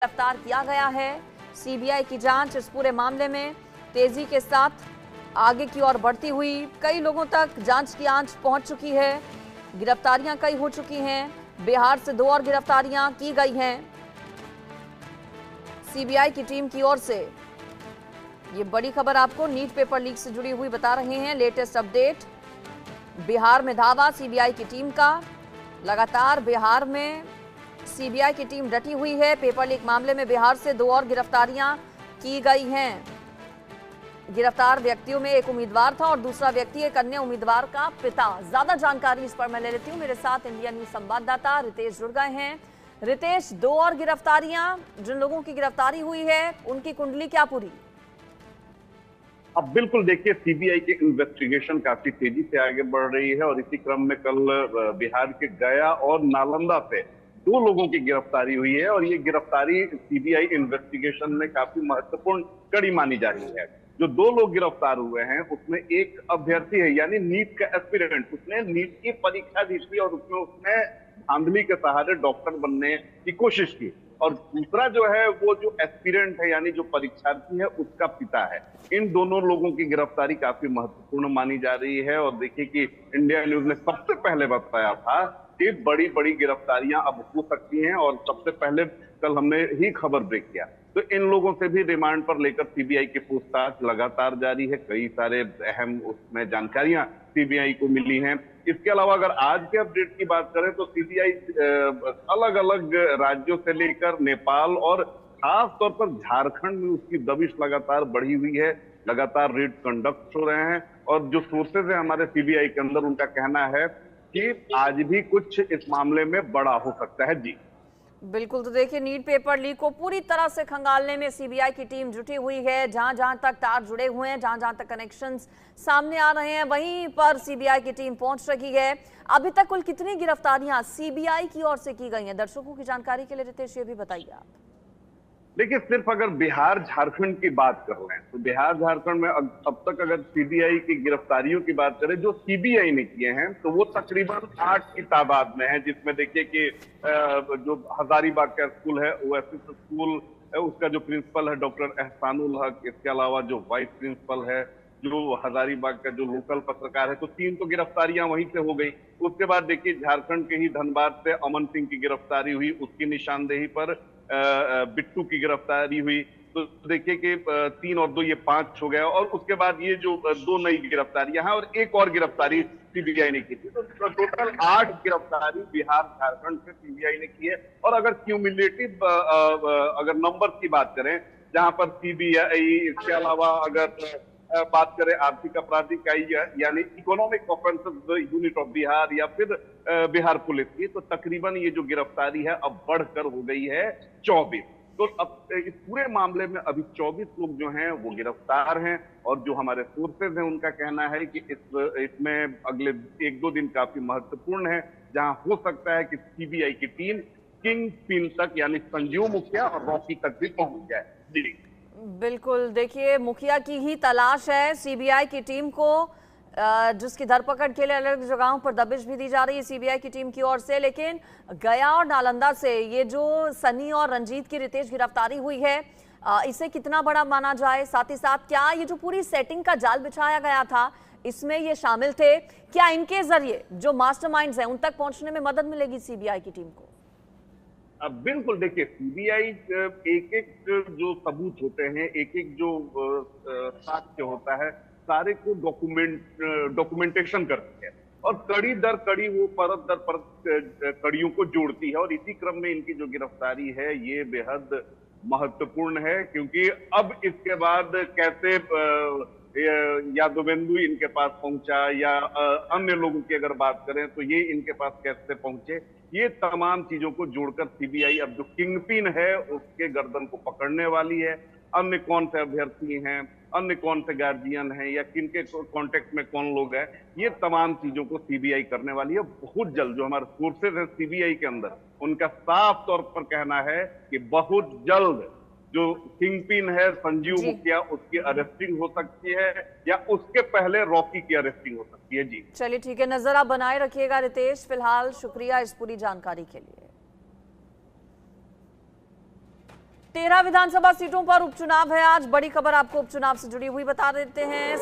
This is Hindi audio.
गिरफ्तार किया गया है। सीबीआई की जांच इस पूरे मामले में तेजी के साथ आगे की ओर बढ़ती हुई, कई लोगों तक जांच की आंच पहुंच चुकी है। गिरफ्तारियां कई हो चुकी हैं। बिहार से 2 और गिरफ्तारियां की गई हैं सीबीआई की टीम की ओर से। ये बड़ी खबर आपको नीट पेपर लीक से जुड़ी हुई बता रहे हैं। लेटेस्ट अपडेट, बिहार में धावा सीबीआई की टीम का। लगातार बिहार में सीबीआई की टीम डटी हुई है। पेपर लीक मामले में बिहार से 2 और गिरफ्तारियां की गई हैं। गिरफ्तार व्यक्तियों में एक उम्मीदवार था और दूसरा व्यक्ति एक अन्य उम्मीदवार का पिता। ज्यादा जानकारी इस पर मैं ले लेती हूँ। मेरे साथ इंडिया न्यूज संवाददाता रितेश जुड़ गए हैं। रितेश, 2 और गिरफ्तारियां, जिन लोगों की गिरफ्तारी हुई है उनकी कुंडली क्या पूरी? अब बिल्कुल देखिए, सीबीआई की इन्वेस्टिगेशन काफी तेजी से आगे बढ़ रही है और इसी क्रम में कल बिहार के गया और नालंदा से 2 लोगों की गिरफ्तारी हुई है और ये गिरफ्तारी सीबीआई इन्वेस्टिगेशन में काफी महत्वपूर्ण कड़ी मानी जा रही है। जो 2 लोग गिरफ्तार हुए हैं उसमें एक अभ्यर्थी है, यानी नीट का एस्पिरेंट। उसने नीट की परीक्षा दी थी और उसमें उसने धांधली के सहारे डॉक्टर बनने की कोशिश की। और दूसरा जो है वो जो एस्पिरेंट है, यानी जो परीक्षार्थी है, उसका पिता है। इन दोनों लोगों की गिरफ्तारी काफी महत्वपूर्ण मानी जा रही है और देखिए कि इंडिया न्यूज ने सबसे पहले बताया था कि बड़ी बड़ी गिरफ्तारियां अब हो सकती हैं और सबसे पहले कल हमने ही खबर ब्रेक किया। तो इन लोगों से भी रिमांड पर लेकर सीबीआई की पूछताछ लगातार जारी है। कई सारे अहम उसमें जानकारियां सीबीआई को मिली हैं। इसके अलावा अगर आज के अपडेट की बात करें तो सीबीआई अलग अलग राज्यों से लेकर नेपाल और खास तौर पर झारखंड में उसकी दबिश लगातार बढ़ी हुई है। लगातार रेड कंडक्ट हो रहे हैं और जो सोर्सेज है हमारे सीबीआई के अंदर, उनका कहना है कि आज भी कुछ इस मामले में बड़ा हो सकता है। जी बिल्कुल, तो देखिए नीट पेपर लीक को पूरी तरह से खंगालने में सीबीआई की टीम जुटी हुई है। जहां जहां तक तार जुड़े हुए हैं, जहां जहां तक कनेक्शंस सामने आ रहे हैं, वहीं पर सीबीआई की टीम पहुंच रही है। अभी तक कुल कितनी गिरफ्तारियां सीबीआई की ओर से की गई हैं? दर्शकों की जानकारी के लिए रितेश ये भी बताइए आप। देखिए, सिर्फ अगर बिहार झारखंड की बात कर रहे हैं तो बिहार झारखंड में अब तक अगर सीबीआई की गिरफ्तारियों की बात करें जो सीबीआई ने किए हैं तो वो तकरीबन 8 की तादाद में है। जिसमें देखिए कि जो हजारीबाग का स्कूल है, ओएसिस स्कूल है, उसका जो प्रिंसिपल है डॉक्टर एहसानुल हक। इसके अलावा जो वाइस प्रिंसिपल है, जो हजारीबाग का जो लोकल पत्रकार है, तो 3 तो गिरफ्तारियां वहीं से हो गई। उसके बाद देखिए झारखंड के ही धनबाद से अमन सिंह की गिरफ्तारी हुई। उसकी निशानदेही पर बिट्टू की गिरफ्तारी हुई। तो देखिए कि 3 और 2 ये 5 हो गया और उसके बाद ये जो 2 नई गिरफ्तारियां हैं और एक और गिरफ्तारी सीबीआई ने की थी। तो टोटल 8 गिरफ्तारी बिहार झारखंड से सीबीआई ने की है। और अगर क्यूमुलेटिव अगर नंबर की बात करें, जहां पर सीबीआई, इसके अलावा अगर बात करें आर्थिक अपराध इकाई यानी economic offences unit of Bihar या फिर बिहार पुलिस की, तो तकरीबन ये जो गिरफ्तारी है अब बढ़कर हो गई है 24। तो अब इस पूरे मामले में अभी 24 लोग जो हैं वो गिरफ्तार हैं और जो हमारे सोर्सेज हैं उनका कहना है कि इसमें अगले 1-2 दिन काफी महत्वपूर्ण है, जहां हो सकता है कि सीबीआई की टीम किंग पिन तक यानी संजीव मुखिया और रॉकी तक भी पहुंच जाए। जी बिल्कुल, देखिए मुखिया की ही तलाश है सीबीआई की टीम को, जिसकी धरपकड़ के लिए अलग जगहों पर दबिश भी दी जा रही है सीबीआई की टीम की ओर से। लेकिन गया और नालंदा से ये जो सनी और रंजीत की रितेश गिरफ्तारी हुई है, इसे कितना बड़ा माना जाए? साथ ही साथ क्या ये जो पूरी सेटिंग का जाल बिछाया गया था इसमें ये शामिल थे? क्या इनके जरिए जो मास्टरमाइंड्स हैं उन तक पहुंचने में मदद मिलेगी सीबीआई की टीम को? अब बिल्कुल देखिए, सीबीआई एक एक जो सबूत होते हैं, एक एक जो साक्ष्य होता है, सारे को डॉक्यूमेंटेशन करती है और कड़ी दर कड़ी वो परत दर परत कड़ियों को जोड़ती है। और इसी क्रम में इनकी जो गिरफ्तारी है ये बेहद महत्वपूर्ण है, क्योंकि अब इसके बाद कैसे यादवेंदु इनके पास पहुंचा या अन्य लोगों की अगर बात करें तो ये इनके पास कैसे पहुंचे, ये तमाम चीजों को जोड़कर सीबीआई अब जो किंगपिन है उसके गर्दन को पकड़ने वाली है। अन्य कौन से अभ्यर्थी हैं, अन्य कौन से गार्जियन हैं या किनके कांटेक्ट में कौन लोग हैं, ये तमाम चीजों को सीबीआई करने वाली है बहुत जल्द। जो हमारे सोर्सेज हैं सीबीआई के अंदर, उनका साफ तौर पर कहना है कि बहुत जल्द जो किंगपिन है संजीव मुखिया, उसकी अरेस्टिंग हो सकती है या उसके पहले रॉकी की अरेस्टिंग हो सकती है। जी चलिए ठीक है, नजर आप बनाए रखिएगा रितेश। फिलहाल शुक्रिया इस पूरी जानकारी के लिए। 13 विधानसभा सीटों पर उपचुनाव है आज। बड़ी खबर आपको उपचुनाव से जुड़ी हुई बता देते हैं।